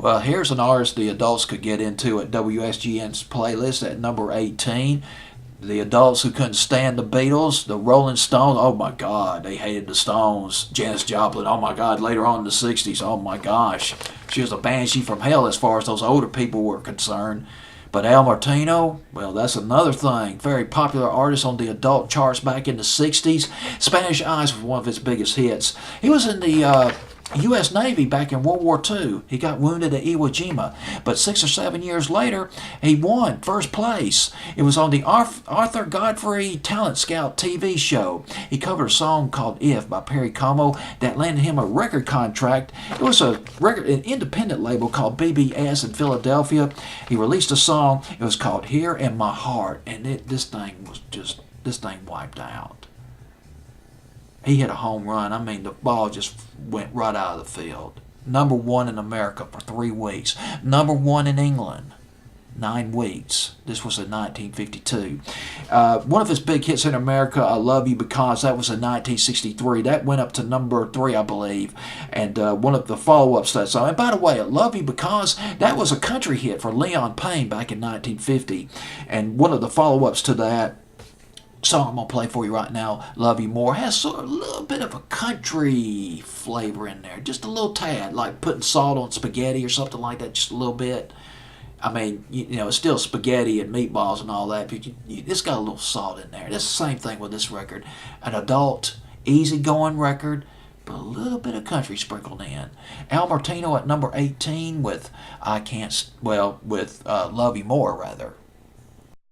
Well, here's an artist the adults could get into at WSGN's playlist at number 18. The adults who couldn't stand the Beatles, the Rolling Stones, oh my God, they hated the Stones. Janis Joplin, oh my God, later on in the 60s, oh my gosh. She was a banshee from hell as far as those older people were concerned. But Al Martino, well, that's another thing. Very popular artist on the adult charts back in the 60s. Spanish Eyes was one of his biggest hits. He was in the U.S. Navy back in World War II. He got wounded at Iwo Jima. But 6 or 7 years later, he won first place. It was on the Arthur Godfrey Talent Scout TV show. He covered a song called If by Perry Como that landed him a record contract. It was an independent label called BBS in Philadelphia. He released a song. It was called Here in My Heart. And this thing wiped out. He hit a home run. I mean, the ball just went right out of the field. Number 1 in America for 3 weeks. Number 1 in England, 9 weeks. This was in 1952. One of his big hits in America, I Love You Because, that was in 1963. That went up to number 3, I believe. And one of the follow-ups to that song. And by the way, I Love You Because, that was a country hit for Leon Payne back in 1950. And one of the follow-ups to that song I'm going to play for you right now, Love You More, has sort of a little bit of a country flavor in there. Just a little tad, like putting salt on spaghetti or something like that, just a little bit. I mean, you know, it's still spaghetti and meatballs and all that, but it's got a little salt in there. That's the same thing with this record. An adult, easygoing record, but a little bit of country sprinkled in. Al Martino at number 18 with Love You More, rather.